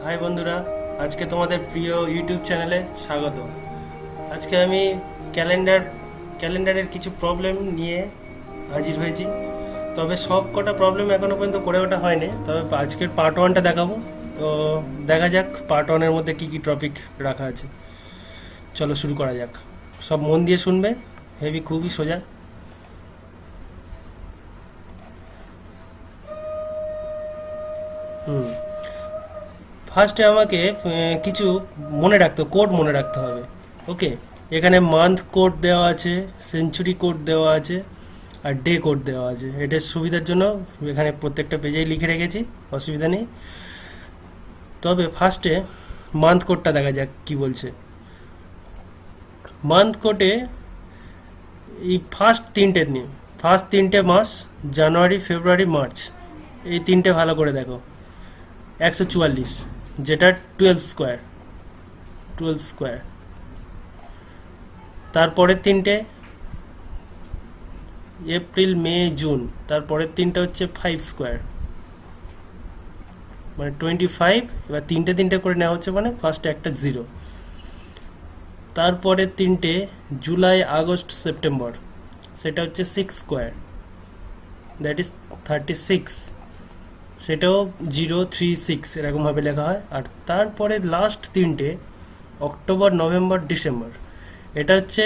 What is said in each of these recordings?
High বন্ধুরা, আজকে তোমাদের প্রিয় ইউটিউব চ্যানেলে স্বাগত। আজকে আমি ক্যালেন্ডারের কিছু প্রবলেম নিয়ে হাজির হয়েছি। তবে সব কটা প্রবলেম এখনো পর্যন্ত করে ওঠা হয়নি, তবে আজকের পার্ট ওয়ানটা দেখাবো। তো দেখা যাক পার্ট ওয়ানের মধ্যে কী কী টপিক রাখা আছে। চলো শুরু করা যাক। সব মন দিয়ে শুনবে, খুবই সোজা। হুম ফার্স্টে আমাকে কিছু কোড মনে রাখতে হবে। ওকে, এখানে মান্থ কোড দেওয়া আছে, সেঞ্চুরি কোড দেওয়া আছে, আর ডে কোড দেওয়া আছে। এটার সুবিধার জন্য এখানে প্রত্যেকটা পেজেই লিখে রেখেছি, অসুবিধা নেই। তবে ফার্স্টে মান্থ কোডটা দেখা যাক কি বলছে। মান্থ কোডে এই ফার্স্ট তিনটে মাস, জানুয়ারি, ফেব্রুয়ারি, মার্চ, এই তিনটে ভালো করে দেখো। 144, যেটা 12 স্কোয়ার। তারপরের তিনটে এপ্রিল, মে, জুন, তারপরের তিনটে হচ্ছে 5 স্কোয়ার, মানে 25। এবার তিনটে তিনটে করে নেওয়া হচ্ছে, মানে ফার্স্টে একটা জিরো। তারপরের তিনটে জুলাই, আগস্ট, সেপ্টেম্বর, সেটা হচ্ছে 6 স্কোয়ার, দ্যাট ইজ 36। সেটাও 0, 3, 6 এরকমভাবে লেখা হয়। আর তারপরে লাস্ট তিনটে অক্টোবর, নভেম্বর, ডিসেম্বর, এটা হচ্ছে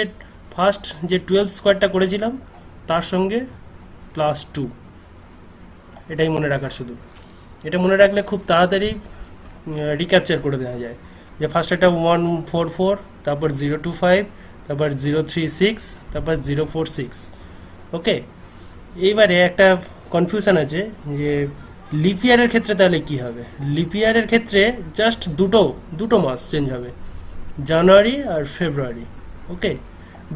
ফার্স্ট যে 12 স্কোয়ারটা করেছিলাম তার সঙ্গে +2। এটাই মনে রাখার শুধু। এটা মনে রাখলে খুব তাড়াতাড়ি রিক্যাপচার করে দেওয়া যায়। যে ফার্স্ট একটা 144, তারপর 025, তারপর 036, তারপর 046। ওকে, এইবারে একটা কনফিউশন আছে যে লিপ ইয়ারের ক্ষেত্রে তাহলে কি হবে। লিপ ইয়ারের ক্ষেত্রে জাস্ট দুটো মাস চেঞ্জ হবে, জানুয়ারি আর ফেব্রুয়ারি। ওকে,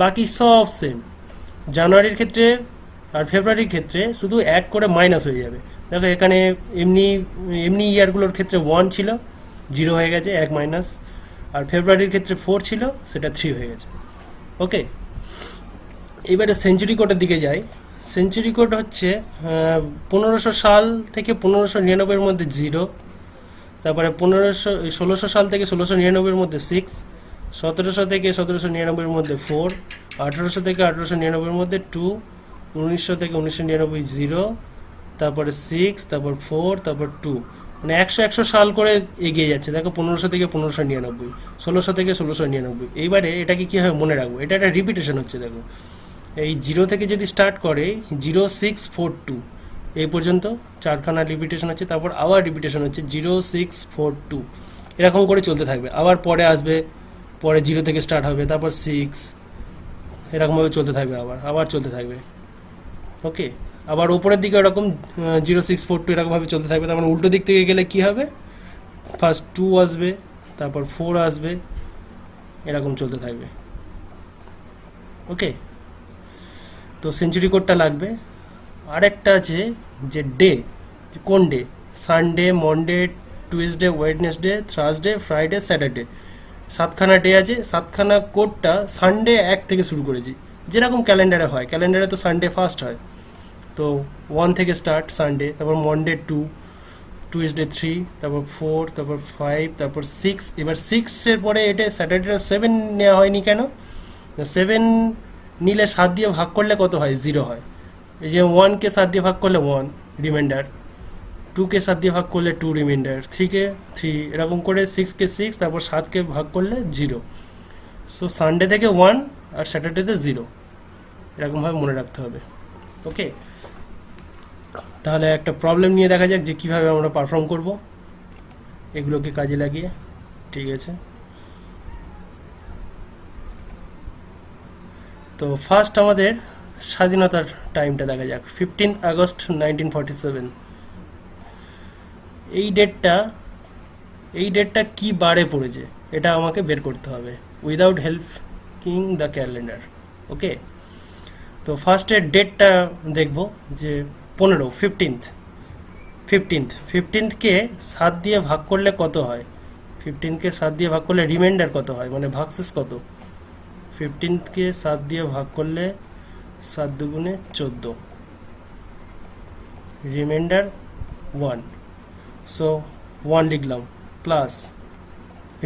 বাকি সব সেম। জানুয়ারির ক্ষেত্রে আর ফেব্রুয়ারির ক্ষেত্রে শুধু এক করে মাইনাস হয়ে যাবে। দেখো এখানে এমনি এমনি ইয়ারগুলোর ক্ষেত্রে 1 ছিল, 0 হয়ে গেছে, 1 মাইনাস। আর ফেব্রুয়ারির ক্ষেত্রে 4 ছিল, সেটা 3 হয়ে গেছে। ওকে, এবারে সেঞ্চুরি কোডের দিকে যাই। সেঞ্চুরি কোড হচ্ছে 1500 সাল থেকে 1599-এর মধ্যে 0, তারপরে 1600 সাল থেকে 1699-এর মধ্যে 6, 1700 থেকে 1799-এর মধ্যে 4, 1800 থেকে 1899-এর মধ্যে 2, 1900 থেকে 1999 0, তারপরে 6, তারপর 4, তারপর 2, মানে 100 সাল করে এগিয়ে যাচ্ছে। দেখো 1500 থেকে 1599, 1600 থেকে 1699। এইবারে এটাকে কীভাবে মনে রাখবো, এটা একটা রিপিটেশন হচ্ছে। দেখো এই 0 থেকে যদি স্টার্ট করে 0642 এই পর্যন্ত চারখানা রিপিটেশন হচ্ছে, তারপর আবার রিপিটেশন হচ্ছে 0642, এরকম করে চলতে থাকবে। আবার পরে আসবে, পরে 0 থেকে স্টার্ট হবে, তারপর 6, এরকমভাবে চলতে থাকবে, আবার চলতে থাকবে। ওকে, আবার ওপরের দিকে এরকম 0642 এরকমভাবে চলতে থাকবে। তারপর উল্টো দিক থেকে গেলে কি হবে, ফার্স্ট 2 আসবে, তারপর 4 আসবে, এরকম চলতে থাকবে। ওকে, তো সেঞ্চুরি কোডটা লাগবে। আরেকটা আছে যে ডে, কোন day, Sunday, Monday, Tuesday, Wednesday, Thursday, Friday, Saturday, 7খানা ডে আছে। 7খানা কোডটা সানডে 1 থেকে শুরু করেছি, যেরকম ক্যালেন্ডারে হয়। ক্যালেন্ডারে তো সানডে ফার্স্ট হয়, তো 1 থেকে স্টার্ট সানডে, তারপর মনডে 2, টুইসডে 3, তারপর 4, তারপর 5, তারপর 6। এবার 6-এর পরে এটা স্যাটারডে 7 নেওয়া হয়নি কেন, 7 নিলে 7 দিয়ে ভাগ করলে কত হয়, 0 হয়। এই যে 1-কে 7 দিয়ে ভাগ করলে 1 রিমাইন্ডার, 2-কে 7 দিয়ে ভাগ করলে 2 রিমাইন্ডার, 3-কে 3, এরকম করে 6-কে 6, তারপর 7-কে ভাগ করলে 0। সো সানডে থেকে 1 আর স্যাটারডেতে 0, এরকমভাবে মনে রাখতে হবে। ওকে, তাহলে একটা প্রবলেম নিয়ে দেখা যাক যে কীভাবে আমরা পারফর্ম করব এগুলোকে কাজে লাগিয়ে। ঠিক আছে, তো ফার্স্ট আমাদের স্বাধীনতার টাইমটা দেখা যাক। 15 আগস্ট 1947। এই ডেটটা কি বারে পড়েছে এটা আমাকে বের করতে হবে উইদাউট হেল্পিং দ্য ক্যালেন্ডার। ওকে, তো ফার্স্টের ডেটটা দেখব যে 15কে 7 দিয়ে ভাগ করলে কত হয়। 15কে 7 দিয়ে ভাগ করলে রিমাইন্ডার কত হয়, মানে ভাগশেষ কত। 15কে 7 দিয়ে ভাগ করলে 7 দুগুণে 14, রিমাইন্ডার 1। সো 1 লিখলাম। প্লাস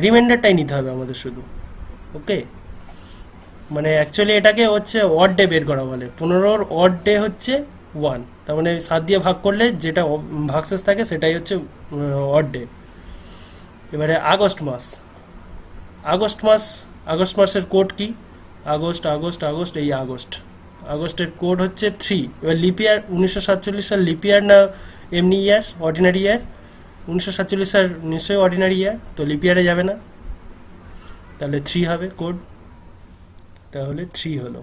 রিমাইন্ডারটাই নিতে হবে আমাদের শুধু। ওকে, মানে অ্যাকচুয়ালি এটাকে হচ্ছে অড ডে বের করা বলে। 15-র অড ডে হচ্ছে 1, তার মানে 7 দিয়ে ভাগ করলে যেটা ভাগশেষ থাকে সেটাই হচ্ছে অড ডে। এবারে আগস্ট মাস, আগস্ট মাসের কোড কি? আগস্ট এই আগস্টের কোড হচ্ছে 3। এবার লিপ ইয়ার 1947 সাল লিপ ইয়ার না এমনি ইয়ার, অর্ডিনারি ইয়ার? 1947 সাল নিশ্চয়ই অর্ডিনারি ইয়ার, তো লিপ ইয়ারে যাবে না, তাহলে 3 হবে কোড, তাহলে 3 হলো।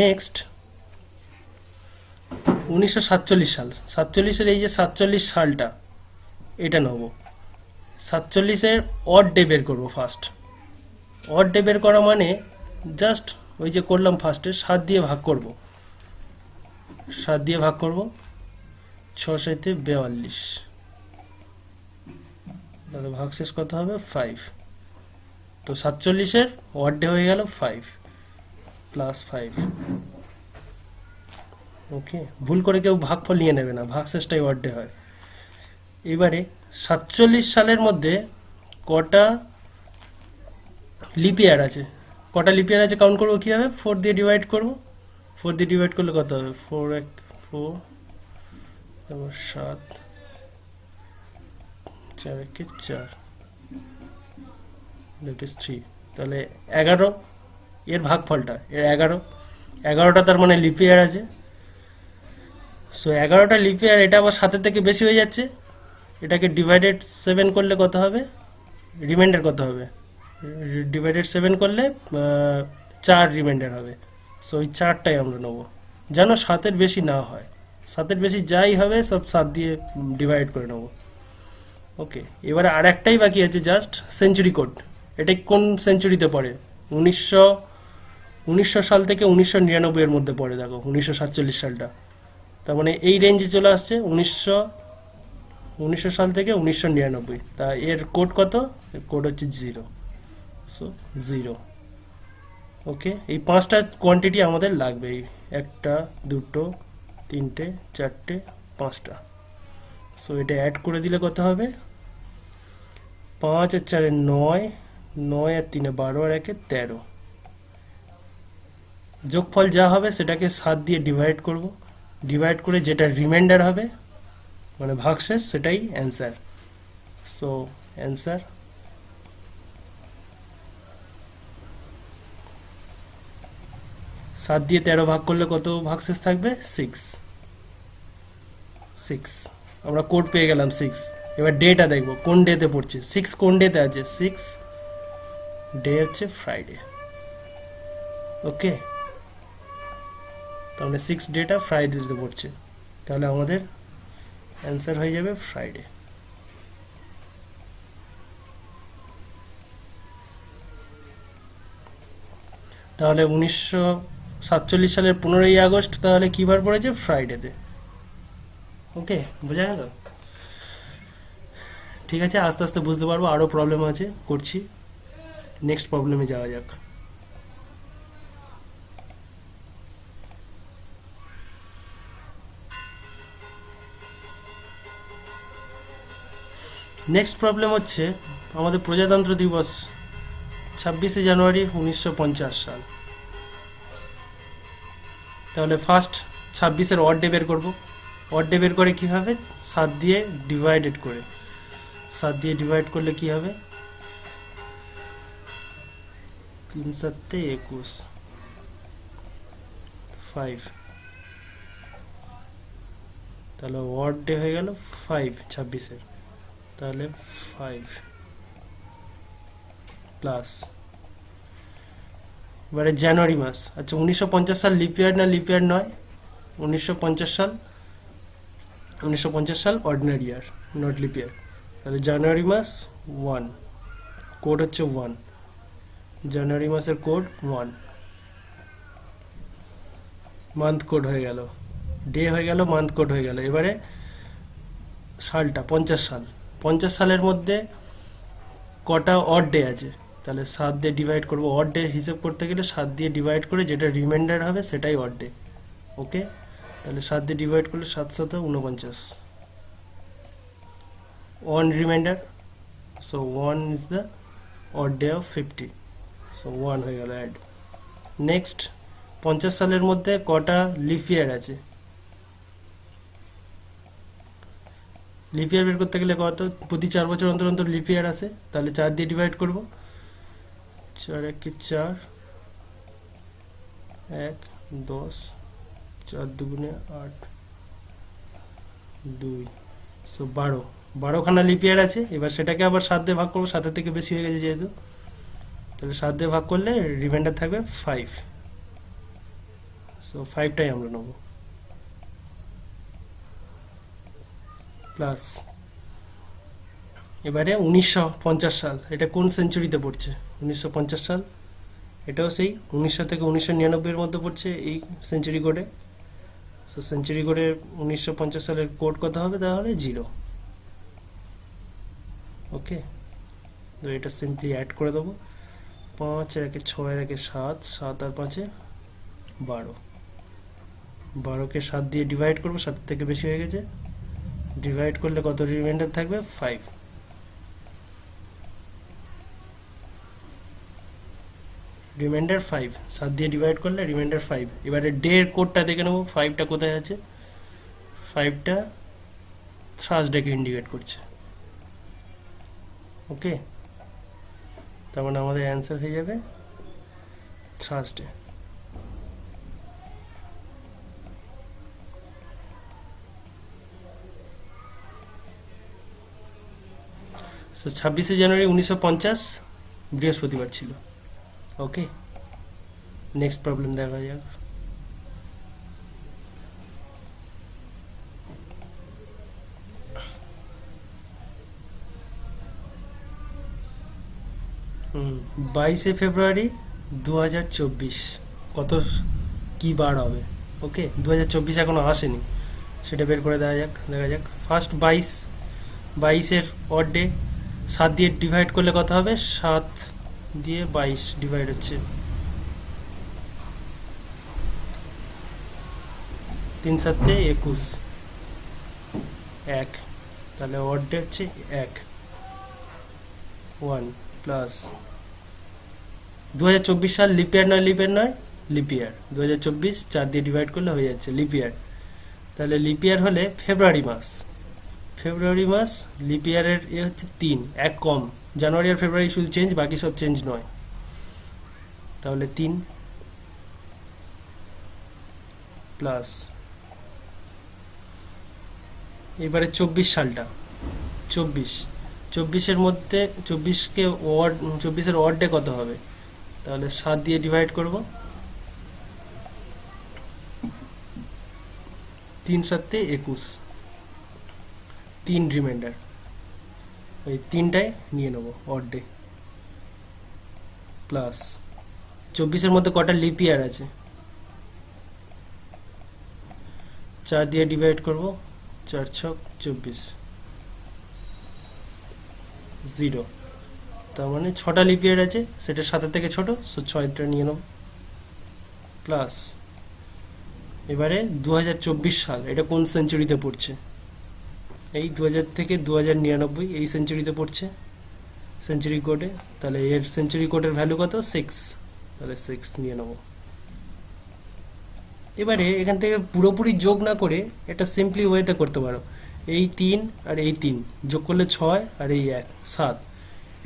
নেক্সট 1947 সাল, 47-এর এই যে 47 সালটা, এটা নেব। 47-এর অড ডে বের করবো ফার্স্ট। অড ডে বের করা মানে জাস্ট ওই যে করলাম ফার্স্টে 7 দিয়ে ভাগ করব, 7 দিয়ে ভাগ করব, 6 7 42, তাহলে ভাগশেষ কত হবে? 5। তো 47-এর অড ডে হয়ে গেল 5 প্লাস 5। ওকে, ভুল করে কেউ ভাগফল নিয়ে নেবে না, ভাগশেষটাই অড ডে হয়। এবারে 47 সালের মধ্যে কটা লিপ ইয়ার আছে, কাউন্ট করবো কীভাবে? 4 দিয়ে ডিভাইড করব। 4 দিয়ে ডিভাইড করলে কত হবে? 4 1 4, তারপর 7, 4 1 4, দ্যাট ইজ 3। তাহলে 11 এর ভাগফলটা, এর 11টা তার মানে লিপ ইয়ার আছে। সো 11টা লিপ ইয়ার, এটা আবার 7-এর থেকে বেশি হয়ে যাচ্ছে, এটাকে ডিভাইডেড 7 করলে কত হবে? রিমাইন্ডার কত হবে? ডিভাইডেড 7 করলে 4 রিমাইন্ডার হবে। সো ওই 4টাই আমরা নেবো, যেন 7-এর বেশি না হয়। 7-এর বেশি যাই হবে সব 7 দিয়ে ডিভাইড করে নেবো। ওকে, এবারে আর একটাই বাকি আছে, জাস্ট সেঞ্চুরি কোড। এটা কোন সেঞ্চুরিতে পড়ে? 1900 সাল থেকে 1999 এর মধ্যে পড়ে। দেখো 1947 সালটা, তার মানে এই রেঞ্জে চলে আসছে 1900 সাল থেকে 1999। তা এর কোড কত? এর কোড হচ্ছে 0। সো 0। ওকে, এই 5টা কোয়ান্টিটি আমাদের লাগবে, 1টা 2টো 3টে 4টে 5টা। সো এটা অ্যাড করে দিলে কত হবে? 5 আর 4 9, 9 আর 3 12, আর 1 13। যোগফল যা হবে সেটাকে 7 দিয়ে ডিভাইড করব, ডিভাইড করে যেটা রিমাইন্ডার হবে মানে ভাগশেষ, সেটাই অ্যান্সার। সো অ্যান্সার 7 দিয়ে 13 ভাগ করলে কত ভাগশেষ থাকবে? 6। আমরা কোড পেয়ে গেলাম 6। এবার ডেটা দেখবো কোন ডেতে পড়ছে। 6 কোন ডেতে আছে? 6 ডে হচ্ছে ফ্রাইডে। ওকে, তাহলে 6 ডেটা ফ্রাইডেতে পড়ছে, তাহলে আমাদের অ্যান্সার হয়ে যাবে ফ্রাইডে। তাহলে 1947 সালের 15ই আগস্ট তাহলে কী বার পড়েছে? ফ্রাইডেতে। ওকে, বোঝা গেল? ঠিক আছে, আস্তে আস্তে বুঝতে পারবো, আরও প্রবলেম আছে, করছি। নেক্সট প্রবলেমে যাওয়া যাক। নেক্সট প্রবলেম হচ্ছে আমাদের প্রজাতন্ত্র দিবস 26শে জানুয়ারি 1950 সাল। তাহলে ফার্স্ট 26-এর অড ডে বের করবো। অড ডে বের করে কী হবে? 7 দিয়ে ডিভাইডেড করে, 7 দিয়ে ডিভাইড করলে কি হবে? 3 7 21, 5। তাহলে অড ডে হয়ে গেল 5 26-এর, তাহলে 5 প্লাস, এবারে জানুয়ারি মাস। আচ্ছা, 1950 সাল লিপ ইয়ার না লিপ ইয়ার নয়? 1950 সাল অর্ডিনারি ইয়ার, নট লিপ ইয়ার। তাহলে জানুয়ারি মাস 1, কোড হচ্ছে 1। জানুয়ারি মাসের কোড 1, মান্থ কোড হয়ে গেল, ডে হয়ে গেল, মান্থ কোড হয়ে গেল। এবারে সালটা 50 সাল। 50 সালের মধ্যে কটা অড ডে আছে? তাহলে 7 দিয়ে ডিভাইড করবো। অড ডে হিসেব করতে গেলে 7 দিয়ে ডিভাইড করে যেটা রিমাইন্ডার হবে সেটাই অড ডে। ওকে, তাহলে 7 দিয়ে ডিভাইড করলে 7 7 49, 1 remainder, so 1 is the odd day of 50, so 1 হয়ে গেল অ্যাড। নেক্সট 50 সালের মধ্যে কটা লিপ ইয়ার আছে? লিপ ইয়ার বের করতে গেলে কত, প্রতি 4 বছর অন্তর অন্তর লিপ ইয়ার আসে, তাহলে 4 দিয়ে ডিভাইড করব, 4 একে 4, 1 10, 4 দুগুণে 8, 2, সো 12 খানা লিপ ইয়ার আছে। এবার সেটাকে আবার 7 দিয়ে ভাগ করবো, 7 থেকে বেশি হয়ে গেছে যেহেতু, তাহলে 7 দিয়ে ভাগ করলে রিমাইন্ডার থাকবে 5, সো 5টাই আমরা নেব, প্লাস এবারে 1950 সাল, এটা কোন সেঞ্চুরিতে পড়ছে? 1950 সাল, এটাও সেই 1900 থেকে 1999 এর মধ্যে পড়ছে এই সেঞ্চুরি কোডে। সো সেঞ্চুরি কোডে 1950 সালের কোড কত হবে? তাহলে 0। ওকে, তো এটা সিম্পলি অ্যাড করে দেবো, 5 আর 1 6 আর 1 7, 7 আর 5 12, 12কে 7 দিয়ে ডিভাইড করবো, 7 থেকে বেশি হয়ে গেছে, ডিভাইড করলে কত রিমাইন্ডার থাকবে? 5, রিমাইন্ডার 5, 7 দিয়ে ডিভাইড করলে রিমাইন্ডার 5। এবারে ডে এর কোডটা দেখে নেবো, 5টা কোথায় আছে? 5টা থার্সডেকে ইন্ডিকেট করছে। ওকে, তার মানে আমাদের অ্যান্সার হয়ে যাবে থার্সডে। সো 26শে জানুয়ারি 1950 বৃহস্পতিবার ছিল। ওকে, নেক্সট প্রবলেম দেখা যাক। হুম, 22শে ফেব্রুয়ারি 2024 কত, কি বার হবে? ওকে, 2024 এখনো আসেনি, সেটা বের করে দেখা যাক। ফার্স্ট 22এর অড ডে, 7 দিয়ে ডিভাইড করলে কত হবে? 7 দিয়ে 22 ডিভাইড হচ্ছে 3 7 21, 1, তাহলে অড ডে হচ্ছে 1, 1 প্লাস 2024 সাল লিপ ইয়ার নয়, লিপ ইয়ার 2024 4 দিয়ে ডিভাইড করলে হয়ে যাচ্ছে লিপ ইয়ার। তাহলে লিপ ইয়ার হলে ফেব্রুয়ারি মাস লিপ ইয়ারের হচ্ছে 3, 1 কম, জানুয়ারি আর ফেব্রুয়ারি শুধু চেঞ্জ, বাকি সব চেঞ্জ নয়, তাহলে 3 প্লাস এবারে 24 সালটা, 24-এর মধ্যে 24-এর অড ডে কত হবে? তাহলে 7 দিয়ে ডিভাইড করব, 3 7 21, 3 রিমাইন্ডার, ওই 3টাই নিয়ে নেব অড ডে, প্লাস 24-এর মধ্যে কটা লিপ ইয়ার আছে? 4 দিয়ে ডিভাইড করব, 4 6 24, 0, তার মানে 6টা লিপ ইয়ার আছে, সেটা 7 থেকে ছোট, সো 6টা নিয়ে নেব, প্লাস এবারে 2024 সাল, এটা কোন সেঞ্চুরিতে পড়ছে? এই 2000 থেকে 2099 এই সেঞ্চুরিতে পড়ছে সেঞ্চুরি কোডে, তাহলে এর সেঞ্চুরি কোডের ভ্যালু কত? 6, তাহলে 6 নিয়ে নেব। এবারে এখান থেকে পুরোপুরি যোগ না করে এটা সিম্পলি ওয়েতে করতে পারো, এই 3 আর এই 3 যোগ করলে 6 আর এই 1 7,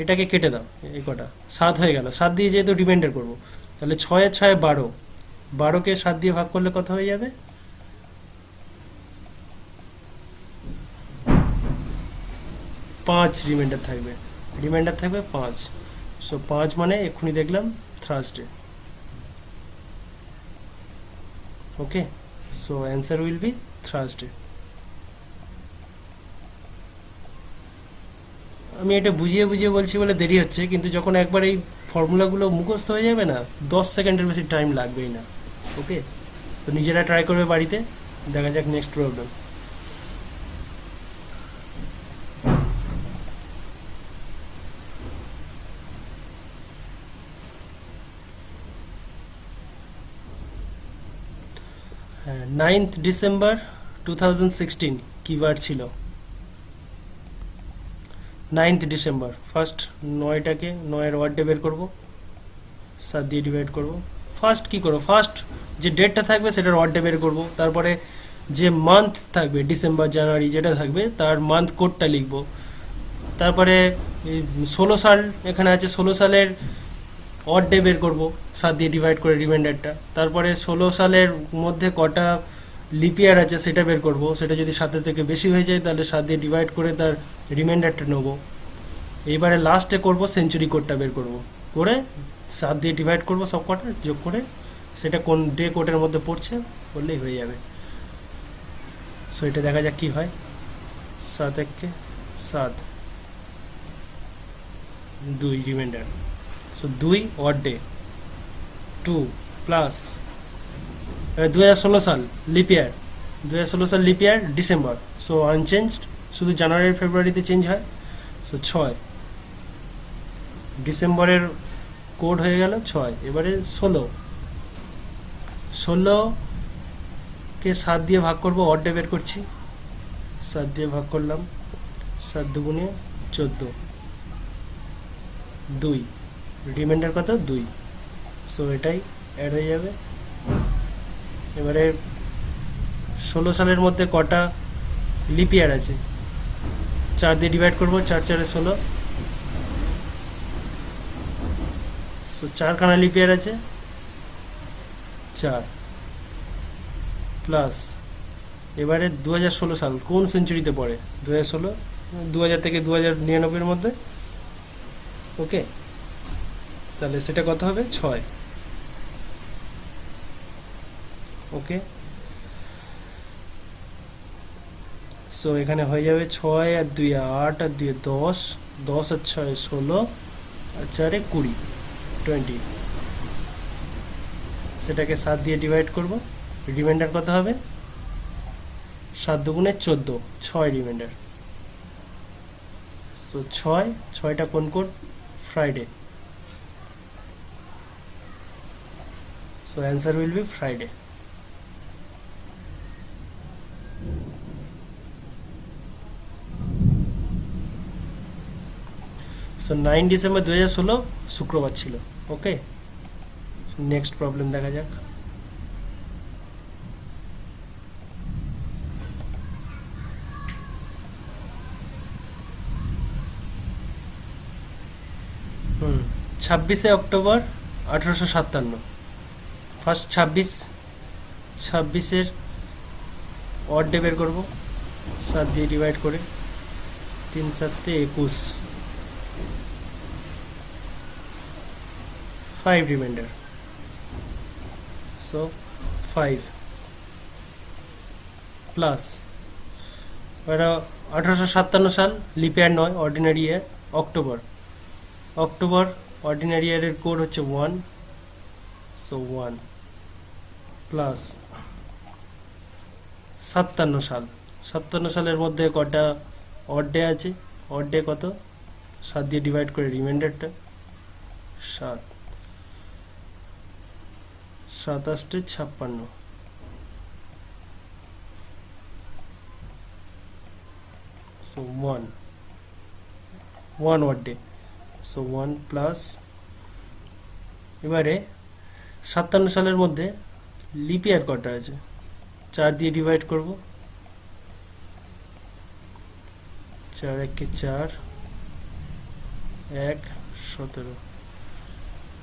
এটাকে কেটে দাও, এই কটা 7 হয়ে গেল, 7 দিয়ে যেহেতু রিমাইন্ডার করব, তাহলে 6 আর 6 12, 12কে 7 দিয়ে ভাগ করলে কত হয়ে যাবে? 5 রিমাইন্ডার থাকবে 5, সো 5 মানে এক্ষুনি দেখলাম Thursday. Okay, so answer will B Thursday. আমি এটা বুঝিয়ে বলছি বলে দেরি হচ্ছে, কিন্তু যখন একবার এই ফর্মুলাগুলো মুখস্থ হয়ে যাবে না, 10 সেকেন্ডের বেশি টাইম লাগবেই না। ওকে, তো নিজেরা ট্রাই করবে বাড়িতে, দেখা যাক নেক্সট প্রবলেম। হ্যাঁ, 9th ডিসেম্বর 2016 কি বার ছিল? 9th ডিসেম্বর। ফার্স্ট 9টাকে 9-এর ওয়ার্ড ডে বের করবো, 7 দিয়ে ডিভাইড করব। ফার্স্ট কি করবো, ফার্স্ট যে ডেটটা থাকবে সেটার ওয়ার্ড ডে বের করবো, তারপরে যে মান্থ থাকবে ডিসেম্বর জানুয়ারি যেটা থাকবে তার মান্থ কোডটা লিখবো। তারপরে 16 সাল এখানে আছে, 16 সালের অড ডে বের করবো 7 দিয়ে ডিভাইড করে রিমাইন্ডারটা। তারপরে 16 সালের মধ্যে কটা লিপ ইয়ার আছে সেটা বের করব, সেটা যদি 7 থেকে বেশি হয়ে যায় তাহলে 7 দিয়ে ডিভাইড করে তার রিমাইন্ডারটা নেবো। এইবারে লাস্টে করব সেঞ্চুরি কোডটা বের করব, করে 7 দিয়ে ডিভাইড করব সব কটা যোগ করে সেটা কোন ডে কোডের মধ্যে পড়ছে বললেই হয়ে যাবে। সো এটা দেখা যাক কি হয়। 7 1 7 2 reminder. So 2 odd day 2 plus 2016 সাল লিপ ইয়ার, 2016 সাল লিপ ইয়ার ডিসেম্বর, সো আনচেঞ্জড, শুধু জানুয়ারি ফেব্রুয়ারিতে চেঞ্জ হয়। সো 6 ডিসেম্বরের কোড হয়ে গেল 6। এবারে 16কে 7 দিয়ে ভাগ করব, অড ডে বের করছি, 7 দিয়ে ভাগ করলাম, 7 দুগুণে 14, 2 রিমাইন্ডার কত 2। সো এটাই অ্যাড হয়ে যাবে। এবারে 16 সালের মধ্যে কটা লিপ ইয়ার আছে 4 দিয়ে ডিভাইড করব, 4 4 16। সো 4খানা লিপ ইয়ার আছে 4 প্লাস এবারে 2016 সাল কোন সেঞ্চুরিতে পড়ে, 2016, 2000 থেকে 2099 মধ্যে। ওকে, তাহলে সেটা কত হবে 6। ওকে, সো এখানে হয়ে যাবে 6 আর 2 8 আর 2 10, 10 আর 6 16 আর 4 20, 20। সেটাকে 7 দিয়ে ডিভাইড করব, রিমাইন্ডার কত হবে 7 দুগুণে 14, 6 রিমাইন্ডার। সো 6টা কোন code, Friday. So answer will B Friday. So 9 December 2016 শুক্রবার ছিল। ওকে, নেক্সট প্রবলেম দেখা যাক। হুম 26শে অক্টোবর 1857। ফার্স্ট 26-এর অড ডে বের করবো, 7 দিয়ে ডিভাইড করে, 3 7 21, 5 রিমাইন্ডার। সো 5 প্লাস 1857 সাল লিপ ইয়ার নয়, অর্ডিনারি ইয়ার, অক্টোবর অর্ডিনারি ইয়ারের কোড হচ্ছে 1, সো 1 প্লাস 57 সালের মধ্যে কটা অড ডে আছে, অড ডে কত, 7 দিয়ে ডিভাইড করে রিমাইন্ডারটা, 7 7 8 56, so 1 odd day. So 1 plus এবারে 57 সালের মধ্যে লিপ ইয়ার কটা আছে, 4 দিয়ে ডিভাইড করব, 4 1 4, 1 17,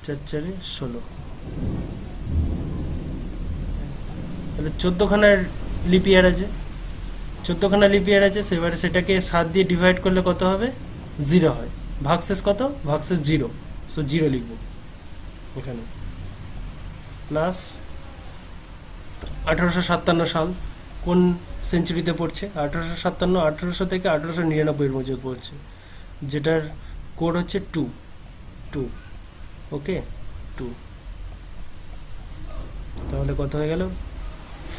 4 4 16। তাহলে 14খানার লিপ ইয়ার আছে, 14খানা লিপ ইয়ার আছে। সেবারে সেটাকে 7 দিয়ে ডিভাইড করলে কত হবে, 0 হয়। ভাগশেষ কত, ভাগশেষ 0, সো 0 লিখব এখানে। প্লাস 1857 সাল কোন সেঞ্চুরিতে পড়ছে, 1857 1800 থেকে 1899 এর মধ্যে পড়ছে, যেটার কোড হচ্ছে 2। ওকে, 2। তাহলে কত হয়ে গেল,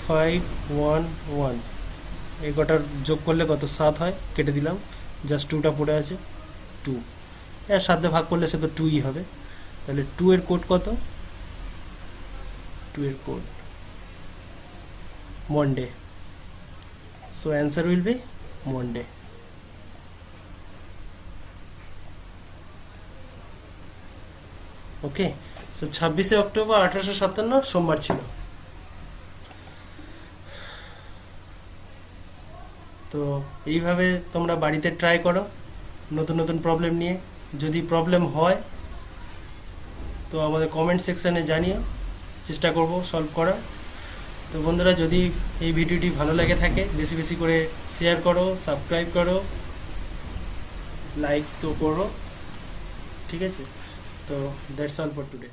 5 1 1, এই কটার যোগ করলে কত 7 হয়, কেটে দিলাম, জাস্ট 2টা পড়ে আছে 2, এর সাথে ভাগ করলে সে তো 2ই হবে। তাহলে 2 এর কোড কত, 2 এর code Monday. So answer will be Monday. Okay, so 26শে অক্টোবর 1857 সোমবার ছিল। তো এইভাবে তোমরা বাড়িতে ট্রাই করো নতুন নতুন প্রবলেম নিয়ে। যদি প্রবলেম হয় তো আমাদের কমেন্ট সেকশানে জানিও, চেষ্টা করব সলভ করার। তো বন্ধুরা, যদি এই ভিডিওটি ভালো লেগে থাকে বেশি বেশি করে শেয়ার করো, সাবস্ক্রাইব করো, লাইক তো করো, ঠিক আছে? তো দ্যাটস অল ফর টুডে।